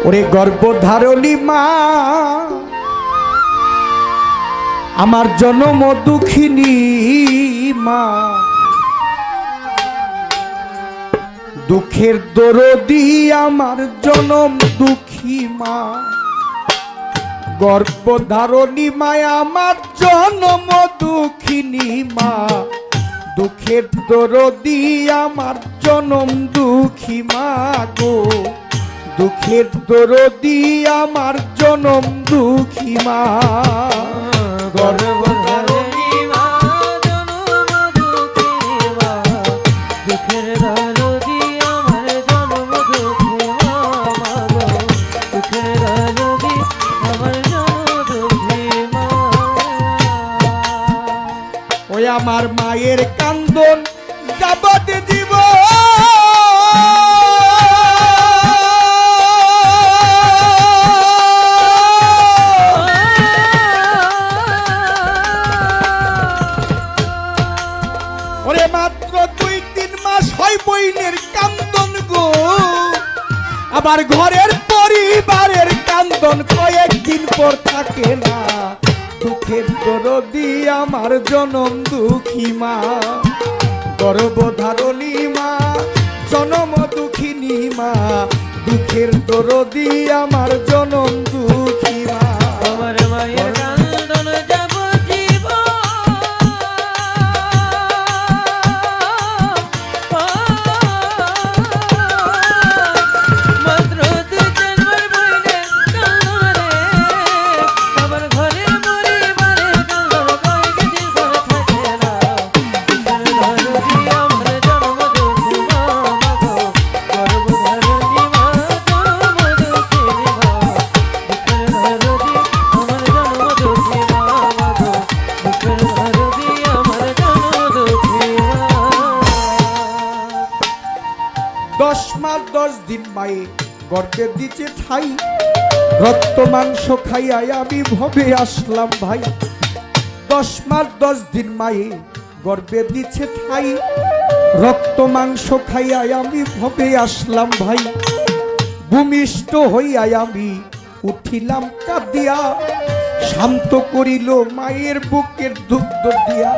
ওরে গর্ভধারণী মা আমার জনম দুঃখিনী মা, দুঃখের দরদি আমার জনম দুঃখী মা। গর্ভধারণী মা আমার জনম দুঃখিনী মা, দুঃখের দরদি আমার জনম দুঃখী মা গো, দুঃখের দরদি আমার জনম দুঃখী মা। গর্ভধারণী মা জনম দুঃখী মা, দুঃখের দরদি আমার জনম দুঃখী মা গো, দুঃখের দরদি আমার জনম দুঃখী মা। ওই আমার মায়ের কান্দন যাবত দিব বইনের কান্দন গো, আবার ঘরের পরিবারের কান্দন কয়েকদিন পর থাকে না। দুঃখের দরদি আমার জনম দুঃখী মা, গর্ভধারণী মা জনম দুঃখিনী মা, দুঃখের দরদি আমার জনম দুঃখী মা। আমার মায়ের কান্দন যাবতীব মাত্র দু চারবার বইনের কান্দন রে, আমার ঘরের পরিবারের কান্দন কয়েকদিন পর থাকে না। গর্ভধারণী আমার জনম দুঃখী মা গো, গর্ভধারণী মা জনম দুঃখী মা, দুঃখের দরদি আমার জনম দুঃখী মা গো, দুঃখের দরদি আমার জনম দুঃখী মা। 10 মাস 10 দিন মায়ে গর্ভে দিতে ঠাই, রক্ত মাংস খাইয়াই আমি ভবে আসলাম ভাই। 10 মাস 10 দিন মায়ে গর্ভে দিতে ঠাই, রক্ত মাংস খাইয়াই আমি ভবে আসলাম ভাই। ভূমিষ্ঠ হইয়াই আমি উঠিলাম কাঁদিয়া, শান্ত করিল মায়ের বুকের দুগ্ধ দিয়া।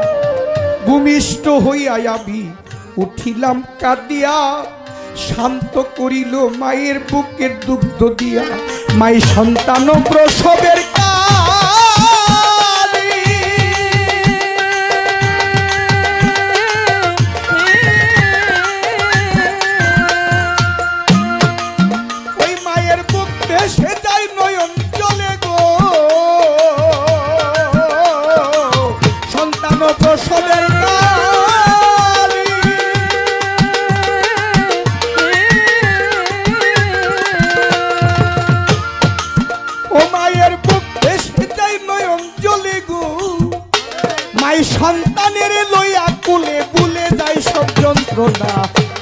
ভূমিষ্ঠ হইয়াই আমি উঠিলাম কাঁদিয়া, শান্ত করিল মায়ের বুকের দুগ্ধ দিয়া। মাই সন্তান প্রসবের কালে ওই মায়ের বুক ভেসে যায় নয়ন জলে গো, সন্তান প্রসবের সন্তানের লইয়া কুলে ভুলে যায় সব যন্ত্রণা।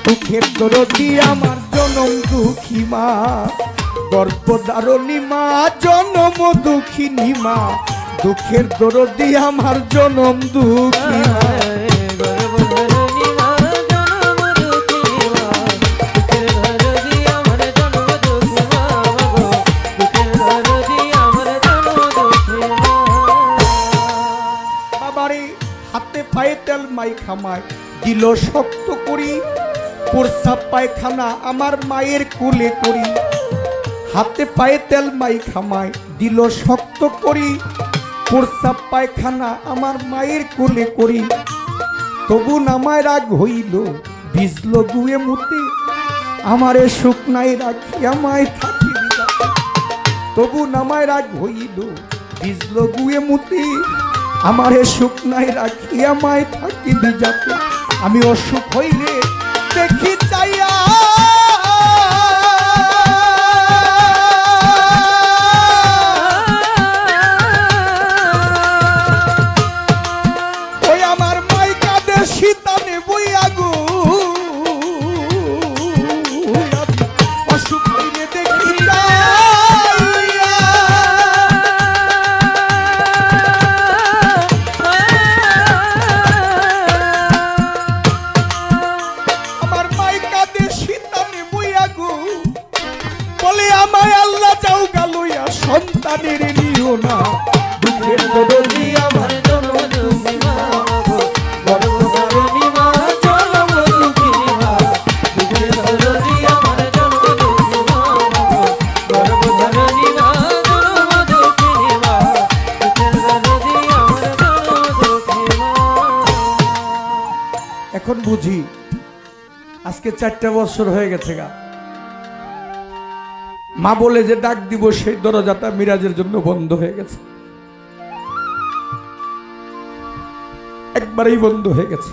দুঃখের দরদি আমার জনম দুঃখী মা, গর্ভধারণী মা জনম দুঃখিনী মা, দুঃখের দরদি আমার জনম দুঃখী মা। গর্ভধারণী মা জনম দুঃখী মা, দুঃখের দরদি আমার জনম দুঃখী মা গো, দুঃখের দরদি আমার জনম দুঃখী মা। বাবারে হাতে পায়ে তেল মাই খামায় দিল শক্ত করি, প্রস্রাব পায়খানা আমার মায়ের কোলে করি। হাতে পায়ে তেল মাই খামায় দিল শক্ত করি, প্রস্রাব পায়খানা আমার মায়ের কোলে করি। তবু নামায় রাগ হইল ভিজল গুয়ে মুতে, আমারে শুকনায় রাখি আমায় থাকি বিজাতে। তবু নামায় রাগ হইল ভিজল গুয়ে মুতে, আমারে শুকনায় রাখি আমায় থাকি বিজাতে। আমি অসুখ হইলে দেখি চাইয়া ওই আমার মাই কাঁদে শীতানে বইয়া গো, অসুখ হইলে দেখি সন্তানের নিও না দুঃখের দরদি আমার আমার জন্ম দুঃখী মা গো, গর্ভধারিণী মা জন্ম দুঃখী মা, দুঃখের দরদি আমার জন্ম দুঃখী মা গো, গর্ভধারিণী মা জন্ম দুঃখী মা, দুঃখের দরদি আমার জন্ম দুঃখী মা। এখন বুঝি আজকে 4টা বছর হয়ে গেছে গা, মা বলে যে ডাক দিব সেই দরজাটা মিরাজের জন্য বন্ধ হয়ে গেছে, একবারেই বন্ধ হয়ে গেছে।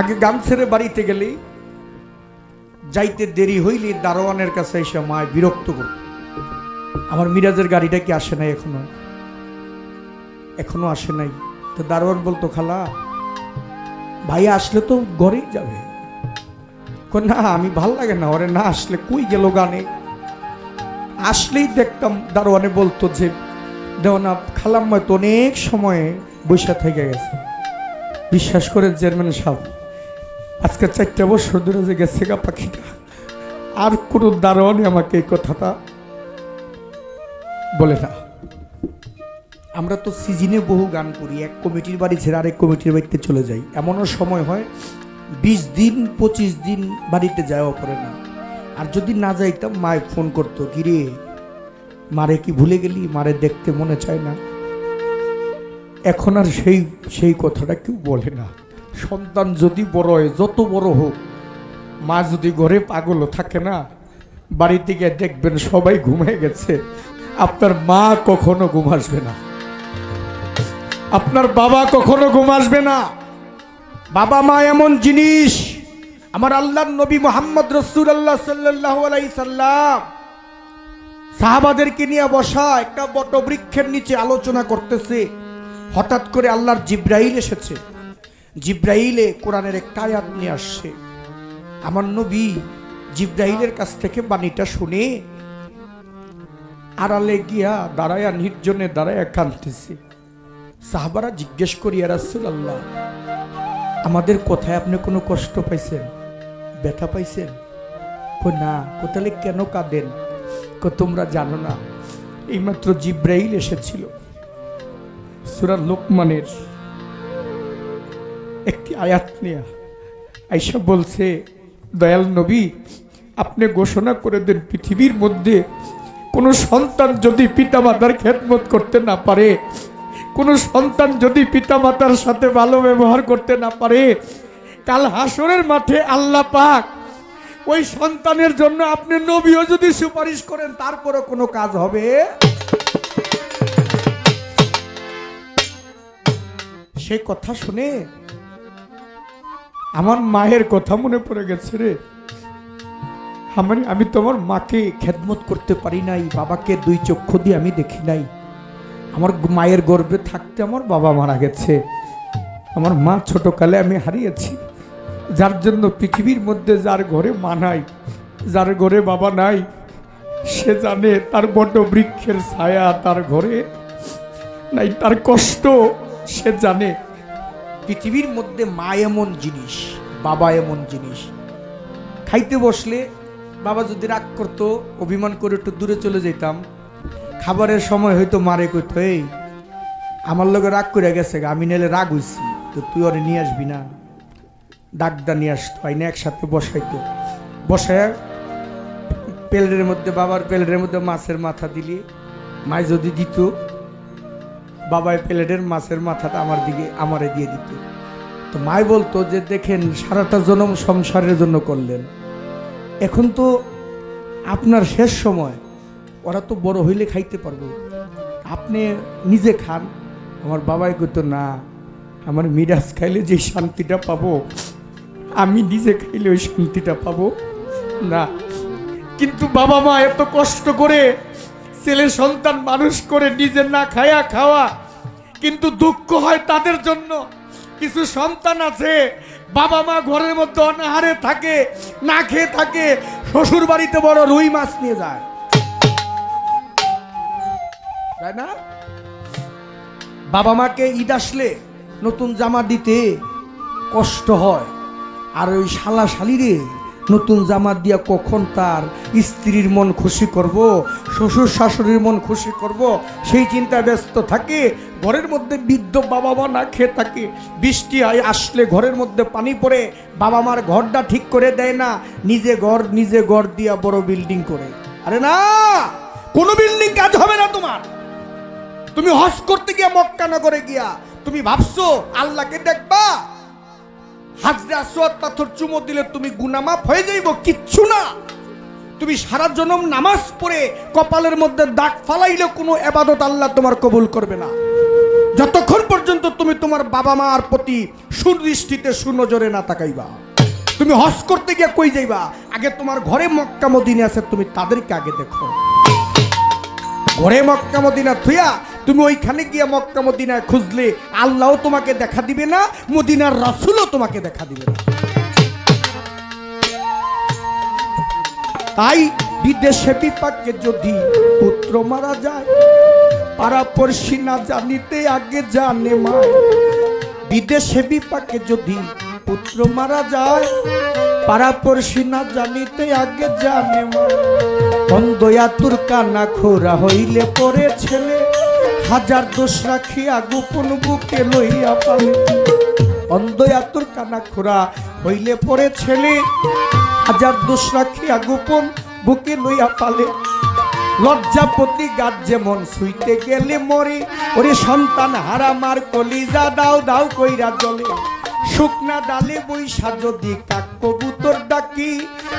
আগে গান ছেড়ে বাড়িতে গেলে যাইতে দেরি হইলে দারোয়ানের কাছে এসে মায় বিরক্ত করত, আমার মিরাজের গাড়িটা কি আসে নাই, এখনো আসে নাই। তো দারোয়ান বলতো, খালা ভাই আসলে তো ঘরেই যাবে। না আমি ভাল লাগে না, ওরে না আসলে কই গেল গানে। আসলেই দেখতাম দারোয়ানে বলতো যে দেও না, খালাম্মা তো অনেক সময় বৈশা থেকে গেছে। বিশ্বাস করে চেয়ারম্যান সাহেব, আজকে 4টা বছর ধরে যে গেছে গা পাখিটা, আর কোনো দারোয়ানে আমাকে এই কথাটা বলে না। আমরা তো সিজনে বহু গান করি, এক কমিটির বাড়ি ছেড়ে আরেক কমিটির বাড়িতে চলে যাই, এমনও সময় হয় 20 দিন 25 দিন বাড়িতে যাওয়া পড়ে না। আর যদি না যাইতাম মায় ফোন করতো, কিরে মারে কি ভুলে গেলি, মারে দেখতে মনে চায় না। এখন আর সেই কথাটা কেউ বলে না। সন্তান যদি বড় হয়, যত বড় হোক, মা যদি ঘরে পাগলও থাকে না, বাড়ি থেকে দেখবেন সবাই ঘুমিয়ে গেছে, আপনার মা কখনো ঘুম আসবে না, আপনার বাবা কখনো ঘুম আসবে না। বাবা মা এমন জিনিস, আমার আল্লাহর নবী মুহাম্মদ রাসূলুল্লাহ সাল্লাল্লাহু আলাইহি সাল্লাম সাহাবাদেরকে নিয়ে বসা একটা বটবৃক্ষের নিচে আলোচনা করতেছে। হঠাৎ করে আল্লাহর জিব্রাইল এসেছে, জিব্রাইলে কোরআনের একটা আয়াত নিয়ে আসছে। আমার নবী জিব্রাইলের কাছ থেকে বাণীটা শুনে আড়ালে গিয়া দাঁড়ায়া, নির্জনে দাঁড়ায়া কাঁদতেছে। সাহাবারা জিজ্ঞেস করি, ইয়া রাসূলুল্লাহ, আমাদের কথায় আপনি কোনো কষ্ট পাইছেন, ব্যথা পাইছেন? না। কোথালে কেন কাঁদেন? তোমরা জানো না, এইমাত্র জিব্রাইল এসেছিল, সূরা লোকমানের একটি আয়াত নিয়ে আয়েশা বলছে, দয়াল নবী আপনি ঘোষণা করে দেন, পৃথিবীর মধ্যে কোনো সন্তান যদি পিতামাতার খেদমত করতে না পারে, কোনো সন্তান যদি পিতামাতার সাথে ভালো ব্যবহার করতে না পারে, কাল হাসরের মাঠে আল্লাহ পাক ওই সন্তানের জন্য আপনি নবীও যদি সুপারিশ করেন তারপরে কোনো কাজ হবে। সেই কথা শুনে আমার মায়ের কথা মনে পড়ে গেছে রে। আমি তোমার মাকে খেদমত করতে পারি নাই, বাবাকে 2 চক্ষু দিয়ে আমি দেখি নাই। আমার মায়ের গর্ভে থাকতে আমার বাবা মারা গেছে, আমার মা ছোটকালে আমি হারিয়েছি। যার জন্য পৃথিবীর মধ্যে যার ঘরে মা নাই, যার ঘরে বাবা নাই, সে জানে তার বট বৃক্ষের ছায়া তার ঘরে নাই, তার কষ্ট সে জানে। পৃথিবীর মধ্যে মা এমন জিনিস, বাবা এমন জিনিস। খাইতে বসলে বাবা যদি রাগ করতো, অভিমান করে একটু দূরে চলে যেতাম, খাবারের সময় হয়তো মারে কইতো, এই আমার লগে রাগ করে গেছে, আমি নেলে রাগ হইছি, তো তুই ওরে নিয়ে আসবি না, ডাকদা নিয়ে আসতো, আইনে একসাথে বসাইতো। বসায় প্লেটের মধ্যে, বাবার প্লেটের মধ্যে মাছের মাথা দিলে মায় যদি দিত, বাবায় প্লেটের মাছের মাথাটা আমারে দিয়ে দিত। তো মায় বলতো যে দেখেন সারাটা জনম সংসারের জন্য করলেন, এখন তো আপনার শেষ সময়, ওরা তো বড় হইলে খাইতে পারবো, আপনি নিজে খান। আমার বাবাই কইতো, না, আমার মিরাজ খাইলে যে শান্তিটা পাবো, আমি নিজে খাইলে ওই শান্তিটা পাবো না। কিন্তু বাবা মা এত কষ্ট করে ছেলে সন্তান মানুষ করে নিজে না খাওয়া, কিন্তু দুঃখ হয় তাদের জন্য। কিছু সন্তান আছে বাবা মা ঘরের মধ্যে অনাহারে থাকে, না খেয়ে থাকে, শ্বশুর বাড়িতে বড় রুই মাছ নিয়ে যায়, তাই না? বাবা মাকে ঈদ আসলে নতুন জামা দিতে কষ্ট হয়, আর ওই শালা শালিরে নতুন জামা দিয়া কখন তার স্ত্রীর মন খুশি করব, শ্বশুর শাশুড়ির মন খুশি করব, সেই চিন্তায় ব্যস্ত থাকে। ঘরের মধ্যে বৃদ্ধ বাবা মা না খেয়ে থাকে, বৃষ্টি আসলে ঘরের মধ্যে পানি পড়ে, বাবা মার ঘরটা ঠিক করে দেয় না, নিজে ঘর দিয়া বড় বিল্ডিং করে। আরে না, কোনো বিল্ডিং কাজ হবে না তোমার। তুমি হজ করতে গিয়া মক্কা নগরে গিয়া তুমি ভাবছো আল্লাহকে দেখবা, হাজরে আসওয়াদ পাথর চুমো দিলে তুমি গুনাহ মাফ হয়ে যাইব? কিচ্ছু না। তুমি সারা জনম নামাজ পড়ে কপালের মধ্যে দাগ ফালাইলে কোনো ইবাদত আল্লাহ তোমার কবুল করবে না, যতক্ষণ পর্যন্ত তুমি তোমার বাবা মার প্রতি সুদৃষ্টিতে সুনজরে না তাকাইবা। তুমি হজ করতে গিয়ে কই যাইবা? আগে তোমার ঘরে মক্কা মদিনা আছে, তুমি তাদেরকে আগে দেখো। ঘরে মক্কা মদিনা থুইয়া তুমি ওইখানে গিয়ে মক্কা মদিনায় খুঁজলে আল্লাহও তোমাকে দেখা দিবে না, মদিনার রাসূলও তোমাকে দেখা দিবে না। তাই বিদেশে বিপাকে যদি পুত্র মারা যায়, পাড়াপড়শি না জানিতে আগে জানে মা। বিদেশে বিপাকে যদি পুত্র মারা যায়, পাড়াপড়শি না জানিতে আগে জানে মা। অন্ধয়া তোর কানা খোরা হইলে পরে ছেলে, হাজার দোষ রাখিয়া গোপন বুকে লইয়া পালে। অন্ধয়া তোর কানা খোরা হইলে পরে ছেলে, হাজার দোষ রাখিয়া গোপন বুকে লইয়া পালে। লজ্জাপতি গাছ যেমন শুইতে গেলে মরে, ওরে সন্তান হারা মার কলিজা দাও দাও কইরা জ্বলে। শুকনা ডালে বৈশা যদি কাক কবুতর ডাকি,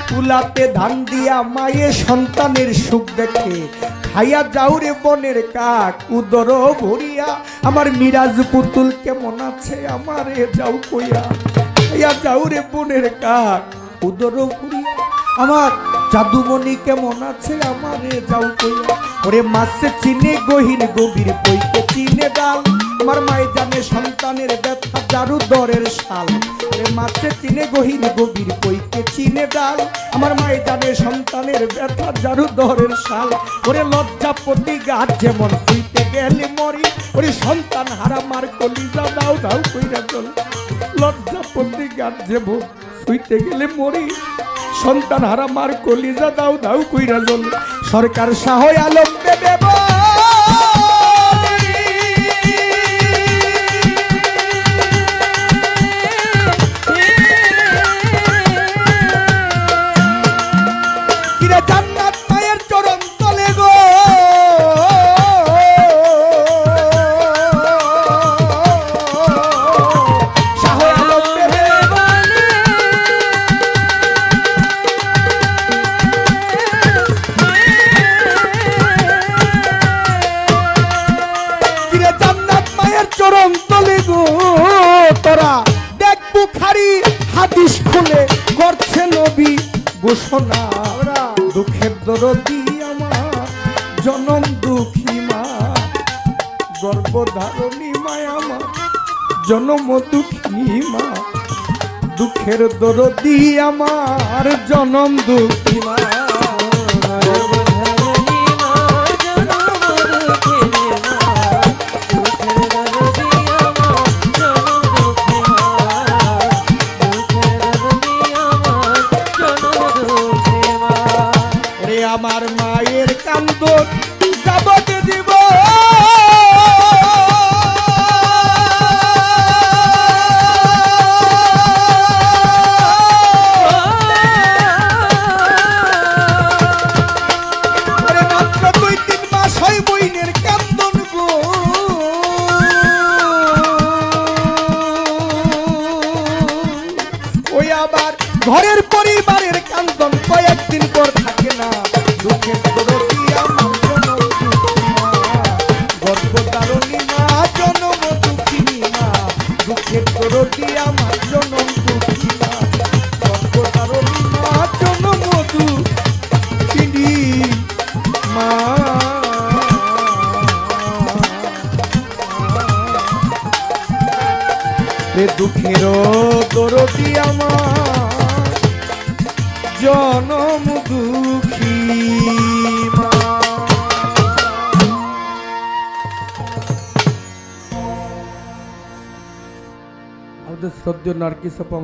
কুলাতে ধান দিয়া মায়ে সন্তানের সুখ দেখে। খাইয়া যাও রে বনের কাক উদর ভরিয়া, আমার মিরাজ পুতুল কেমন আছে আমারে যাও কইয়া। খাইয়া যাও রে বনের কাক উদর ভরিয়া, আমার জাদুমণি কেমন আছে আমারে যাও কইয়া। ওরে মাছে চিনে গহীন গভীর বইতে চিনে ডাল, আমার মায়ে জানে সন্তানের ব্যথা জারু দরের শাল। ওরে মাছে চিনে গহীন গভীর বইতে চিনে ডাল, আমার মায়ে জানে সন্তানের ব্যথা জারু দরের শাল। ওরে লজ্জাপতি গাছ যেমন শুইতে গেলে মরি, ওরে সন্তান হারা মার কলিজা দাও দাও কইরা চল। লজ্জাপতি গাছ যেমন শুইতে গেলে মরি, সন্তান হারা মার কলিজা দাও দাও কইরা জল। সরকার শাহ আলম দেবে কিরে জান্নাত মায়ের চরণ তলে গো। শাহ আলম দেবে চরণ তলে গো। তোরা দেখ বুখারী হাদিস খুলে করছে নবী ঘোষণা, দুঃখের দরদি আমার জনম দুঃখী মা, গর্ভধারণী মায় আমার জনম দুঃখী মা। দুঃখের দরদি আমার জনম দুঃখী মা। আমার মায়ের কান্দন যাবতে দিব, মাত্র 2-3 মাস হয় বইনের কান্দন গো। ওই আবার ঘরের পরিবারের কান্দন কয়েকদিন পর থাকে না। দুঃখের দরদি আমার জনম দুঃখী মা, গর্ভধারণী মা জনম দুঃখিনী মা। দুঃখের দরদি আমার জনম দুঃখী মা, গর্ভধারণী মা জনম দুঃখিনী মা। দুঃখের দরদি আমার জনম দুঃখী মা। আমাদের শ্রদ্ধেয় নার্গিস আপা